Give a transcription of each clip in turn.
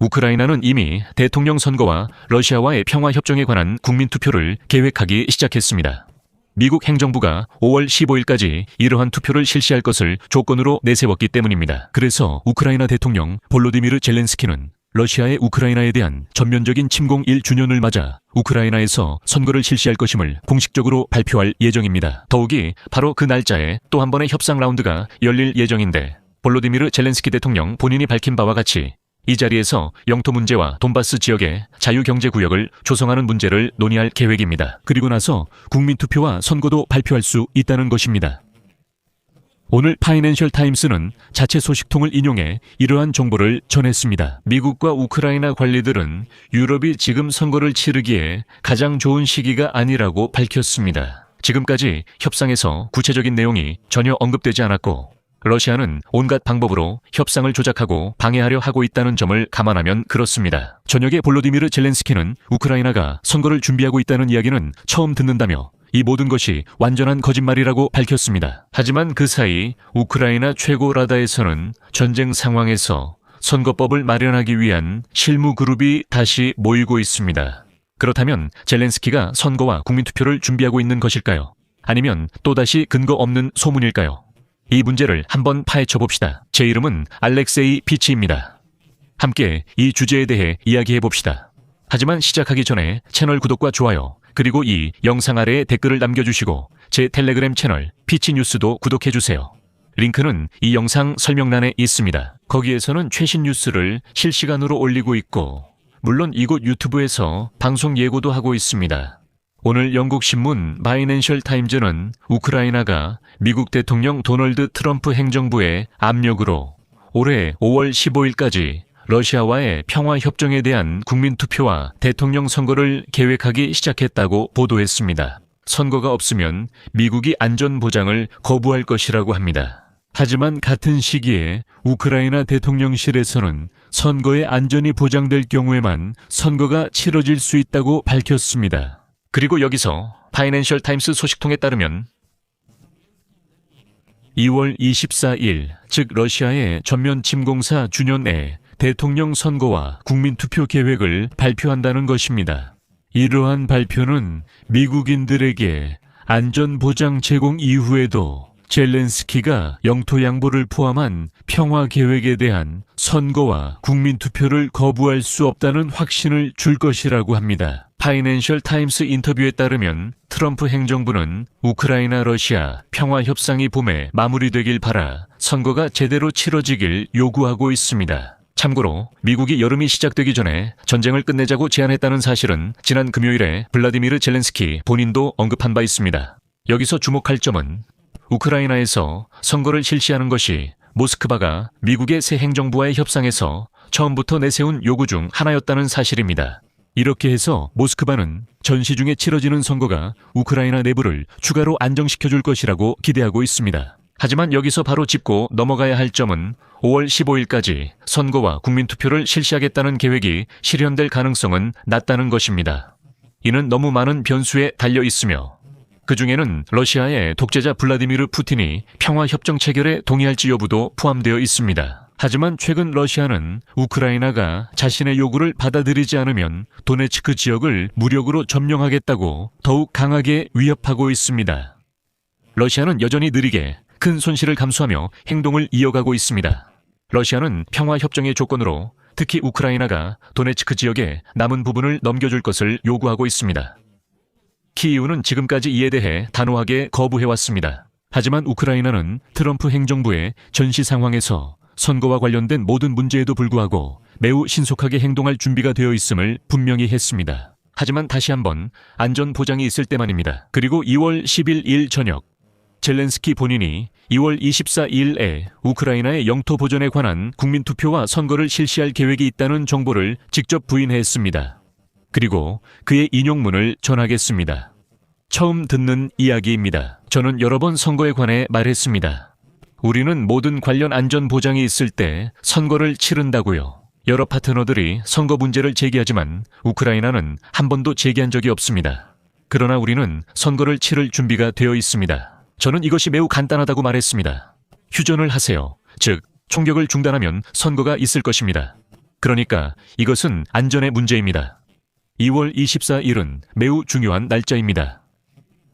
우크라이나는 이미 대통령 선거와 러시아와의 평화협정에 관한 국민투표를 계획하기 시작했습니다. 미국 행정부가 5월 15일까지 이러한 투표를 실시할 것을 조건으로 내세웠기 때문입니다. 그래서 우크라이나 대통령 볼로디미르 젤렌스키는 러시아의 우크라이나에 대한 전면적인 침공 1주년을 맞아 우크라이나에서 선거를 실시할 것임을 공식적으로 발표할 예정입니다. 더욱이 바로 그 날짜에 또 한 번의 협상 라운드가 열릴 예정인데 볼로디미르 젤렌스키 대통령 본인이 밝힌 바와 같이 이 자리에서 영토 문제와 돈바스 지역의 자유경제구역을 조성하는 문제를 논의할 계획입니다. 그리고 나서 국민투표와 선거도 발표할 수 있다는 것입니다. 오늘 파이낸셜 타임스는 자체 소식통을 인용해 이러한 정보를 전했습니다. 미국과 우크라이나 관리들은 유럽이 지금 선거를 치르기에 가장 좋은 시기가 아니라고 밝혔습니다. 지금까지 협상에서 구체적인 내용이 전혀 언급되지 않았고 러시아는 온갖 방법으로 협상을 조작하고 방해하려 하고 있다는 점을 감안하면 그렇습니다. 저녁에 볼로디미르 젤렌스키는 우크라이나가 선거를 준비하고 있다는 이야기는 처음 듣는다며 이 모든 것이 완전한 거짓말이라고 밝혔습니다. 하지만 그 사이 우크라이나 최고라다에서는 전쟁 상황에서 선거법을 마련하기 위한 실무 그룹이 다시 모이고 있습니다. 그렇다면 젤렌스키가 선거와 국민투표를 준비하고 있는 것일까요? 아니면 또다시 근거 없는 소문일까요? 이 문제를 한번 파헤쳐 봅시다. 제 이름은 알렉세이 피치입니다. 함께 이 주제에 대해 이야기해 봅시다. 하지만 시작하기 전에 채널 구독과 좋아요, 그리고 이 영상 아래에 댓글을 남겨주시고 제 텔레그램 채널 피치뉴스도 구독해주세요. 링크는 이 영상 설명란에 있습니다. 거기에서는 최신 뉴스를 실시간으로 올리고 있고 물론 이곳 유튜브에서 방송 예고도 하고 있습니다. 오늘 영국 신문 파이낸셜 타임즈는 우크라이나가 미국 대통령 도널드 트럼프 행정부의 압력으로 올해 5월 15일까지 러시아와의 평화협정에 대한 국민투표와 대통령 선거를 계획하기 시작했다고 보도했습니다. 선거가 없으면 미국이 안전보장을 거부할 것이라고 합니다. 하지만 같은 시기에 우크라이나 대통령실에서는 선거의 안전이 보장될 경우에만 선거가 치러질 수 있다고 밝혔습니다. 그리고 여기서 파이낸셜 타임스 소식통에 따르면 2월 24일, 즉 러시아의 전면 침공사 주년에 대통령 선거와 국민투표 계획을 발표한다는 것입니다. 이러한 발표는 미국인들에게 안전보장 제공 이후에도 젤렌스키가 영토 양보를 포함한 평화 계획에 대한 선거와 국민투표를 거부할 수 없다는 확신을 줄 것이라고 합니다. 파이낸셜 타임스 인터뷰에 따르면 트럼프 행정부는 우크라이나 러시아 평화 협상이 봄에 마무리되길 바라 선거가 제대로 치러지길 요구하고 있습니다. 참고로 미국이 여름이 시작되기 전에 전쟁을 끝내자고 제안했다는 사실은 지난 금요일에 블라디미르 젤렌스키 본인도 언급한 바 있습니다. 여기서 주목할 점은 우크라이나에서 선거를 실시하는 것이 모스크바가 미국의 새 행정부와의 협상에서 처음부터 내세운 요구 중 하나였다는 사실입니다. 이렇게 해서 모스크바는 전시 중에 치러지는 선거가 우크라이나 내부를 추가로 안정시켜줄 것이라고 기대하고 있습니다. 하지만 여기서 바로 짚고 넘어가야 할 점은 5월 15일까지 선거와 국민투표를 실시하겠다는 계획이 실현될 가능성은 낮다는 것입니다. 이는 너무 많은 변수에 달려 있으며 그 중에는 러시아의 독재자 블라디미르 푸틴이 평화협정 체결에 동의할지 여부도 포함되어 있습니다. 하지만 최근 러시아는 우크라이나가 자신의 요구를 받아들이지 않으면 도네츠크 지역을 무력으로 점령하겠다고 더욱 강하게 위협하고 있습니다. 러시아는 여전히 느리게 큰 손실을 감수하며 행동을 이어가고 있습니다. 러시아는 평화협정의 조건으로 특히 우크라이나가 도네츠크 지역의 남은 부분을 넘겨줄 것을 요구하고 있습니다. 키이우는 지금까지 이에 대해 단호하게 거부해왔습니다. 하지만 우크라이나는 트럼프 행정부의 전시 상황에서 선거와 관련된 모든 문제에도 불구하고 매우 신속하게 행동할 준비가 되어 있음을 분명히 했습니다. 하지만 다시 한번 안전 보장이 있을 때만입니다. 그리고 2월 10일 저녁 젤렌스키 본인이 2월 24일에 우크라이나의 영토 보전에 관한 국민투표와 선거를 실시할 계획이 있다는 정보를 직접 부인했습니다. 그리고 그의 인용문을 전하겠습니다. 처음 듣는 이야기입니다. 저는 여러 번 선거에 관해 말했습니다. 우리는 모든 관련 안전 보장이 있을 때 선거를 치른다고요. 여러 파트너들이 선거 문제를 제기하지만 우크라이나는 한 번도 제기한 적이 없습니다. 그러나 우리는 선거를 치를 준비가 되어 있습니다. 저는 이것이 매우 간단하다고 말했습니다. 휴전을 하세요. 즉, 총격을 중단하면 선거가 있을 것입니다. 그러니까 이것은 안전의 문제입니다. 2월 24일은 매우 중요한 날짜입니다.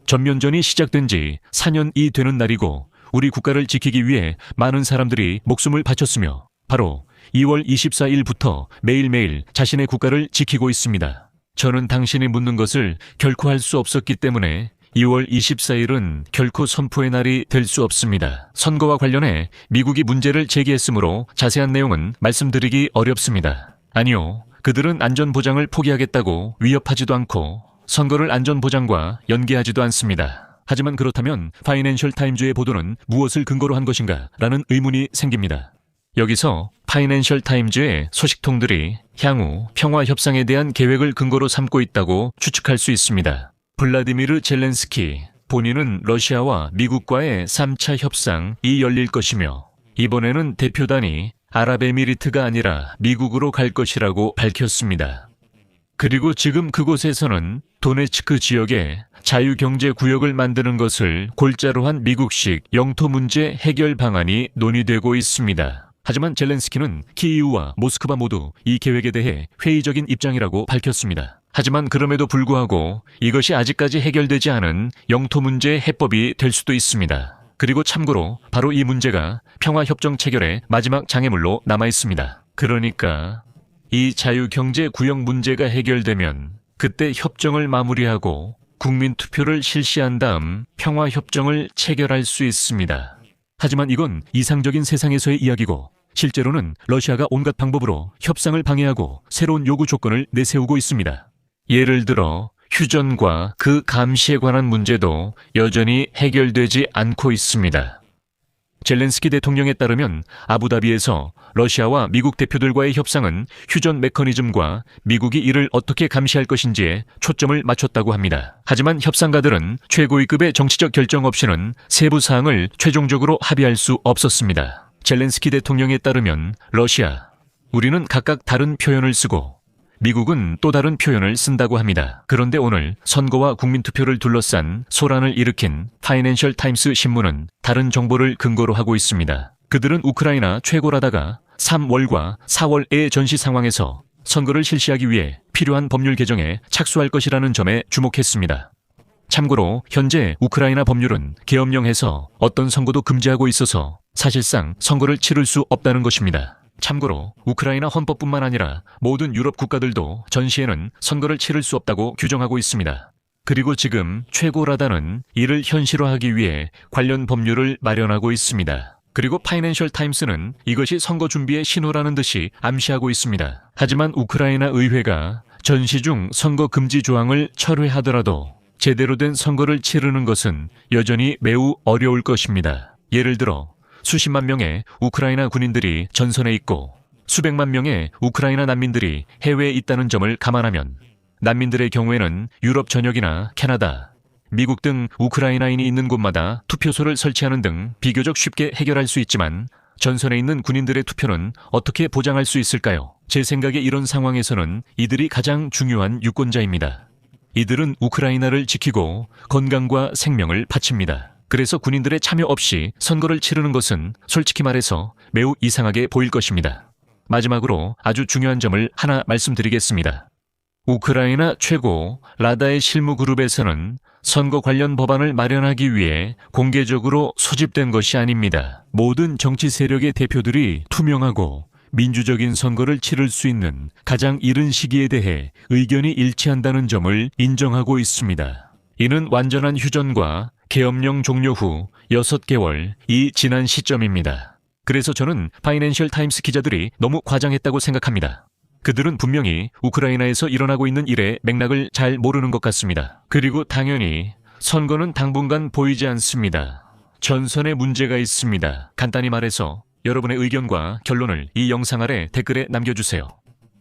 전면전이 시작된 지 4년이 되는 날이고 우리 국가를 지키기 위해 많은 사람들이 목숨을 바쳤으며 바로 2월 24일부터 매일매일 자신의 국가를 지키고 있습니다. 저는 당신이 묻는 것을 결코 할 수 없었기 때문에 2월 24일은 결코 선포의 날이 될 수 없습니다. 선거와 관련해 미국이 문제를 제기했으므로 자세한 내용은 말씀드리기 어렵습니다. 아니요, 그들은 안전보장을 포기하겠다고 위협하지도 않고 선거를 안전보장과 연계하지도 않습니다. 하지만 그렇다면 파이낸셜 타임즈의 보도는 무엇을 근거로 한 것인가 라는 의문이 생깁니다. 여기서 파이낸셜 타임즈의 소식통들이 향후 평화협상에 대한 계획을 근거로 삼고 있다고 추측할 수 있습니다. 블라디미르 젤렌스키 본인은 러시아와 미국과의 3차 협상이 열릴 것이며 이번에는 대표단이 아랍에미리트가 아니라 미국으로 갈 것이라고 밝혔습니다. 그리고 지금 그곳에서는 도네츠크 지역에 자유경제구역을 만드는 것을 골자로 한 미국식 영토 문제 해결 방안이 논의되고 있습니다. 하지만 젤렌스키는 키이우와 모스크바 모두 이 계획에 대해 회의적인 입장이라고 밝혔습니다. 하지만 그럼에도 불구하고 이것이 아직까지 해결되지 않은 영토 문제의 해법이 될 수도 있습니다. 그리고 참고로 바로 이 문제가 평화협정 체결의 마지막 장애물로 남아 있습니다. 그러니까 이 자유경제구역 문제가 해결되면 그때 협정을 마무리하고 국민투표를 실시한 다음 평화협정을 체결할 수 있습니다. 하지만 이건 이상적인 세상에서의 이야기고 실제로는 러시아가 온갖 방법으로 협상을 방해하고 새로운 요구 조건을 내세우고 있습니다. 예를 들어 휴전과 그 감시에 관한 문제도 여전히 해결되지 않고 있습니다. 젤렌스키 대통령에 따르면 아부다비에서 러시아와 미국 대표들과의 협상은 휴전 메커니즘과 미국이 이를 어떻게 감시할 것인지에 초점을 맞췄다고 합니다. 하지만 협상가들은 최고위급의 정치적 결정 없이는 세부 사항을 최종적으로 합의할 수 없었습니다. 젤렌스키 대통령에 따르면 러시아, 우리는 각각 다른 표현을 쓰고 미국은 또 다른 표현을 쓴다고 합니다. 그런데 오늘 선거와 국민투표를 둘러싼 소란을 일으킨 파이낸셜 타임스 신문은 다른 정보를 근거로 하고 있습니다. 그들은 우크라이나 최고라다가 3월과 4월의 전시 상황에서 선거를 실시하기 위해 필요한 법률 개정에 착수할 것이라는 점에 주목했습니다. 참고로 현재 우크라이나 법률은 계엄령해서 어떤 선거도 금지하고 있어서 사실상 선거를 치를 수 없다는 것입니다. 참고로 우크라이나 헌법뿐만 아니라 모든 유럽 국가들도 전시에는 선거를 치를 수 없다고 규정하고 있습니다. 그리고 지금 최고라다는 이를 현실화하기 위해 관련 법률을 마련하고 있습니다. 그리고 파이낸셜 타임스는 이것이 선거 준비의 신호라는 듯이 암시하고 있습니다. 하지만 우크라이나 의회가 전시 중 선거 금지 조항을 철회하더라도 제대로 된 선거를 치르는 것은 여전히 매우 어려울 것입니다. 예를 들어 수십만 명의 우크라이나 군인들이 전선에 있고 수백만 명의 우크라이나 난민들이 해외에 있다는 점을 감안하면 난민들의 경우에는 유럽 전역이나 캐나다, 미국 등 우크라이나인이 있는 곳마다 투표소를 설치하는 등 비교적 쉽게 해결할 수 있지만 전선에 있는 군인들의 투표는 어떻게 보장할 수 있을까요? 제 생각에 이런 상황에서는 이들이 가장 중요한 유권자입니다. 이들은 우크라이나를 지키고 건강과 생명을 바칩니다. 그래서 군인들의 참여 없이 선거를 치르는 것은 솔직히 말해서 매우 이상하게 보일 것입니다. 마지막으로 아주 중요한 점을 하나 말씀드리겠습니다. 우크라이나 최고 라다의 실무그룹에서는 선거 관련 법안을 마련하기 위해 공개적으로 소집된 것이 아닙니다. 모든 정치 세력의 대표들이 투명하고 민주적인 선거를 치를 수 있는 가장 이른 시기에 대해 의견이 일치한다는 점을 인정하고 있습니다. 이는 완전한 휴전과 계엄령 종료 후 6개월이 지난 시점입니다. 그래서 저는 파이낸셜 타임스 기자들이 너무 과장했다고 생각합니다. 그들은 분명히 우크라이나에서 일어나고 있는 일의 맥락을 잘 모르는 것 같습니다. 그리고 당연히 선거는 당분간 보이지 않습니다. 전선에 문제가 있습니다. 간단히 말해서 여러분의 의견과 결론을 이 영상 아래 댓글에 남겨주세요.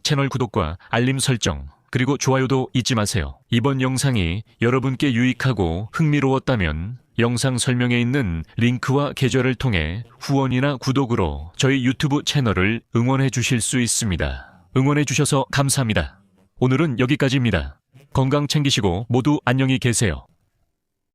채널 구독과 알림 설정, 그리고 좋아요도 잊지 마세요. 이번 영상이 여러분께 유익하고 흥미로웠다면 영상 설명에 있는 링크와 계좌를 통해 후원이나 구독으로 저희 유튜브 채널을 응원해 주실 수 있습니다. 응원해 주셔서 감사합니다. 오늘은 여기까지입니다. 건강 챙기시고 모두 안녕히 계세요.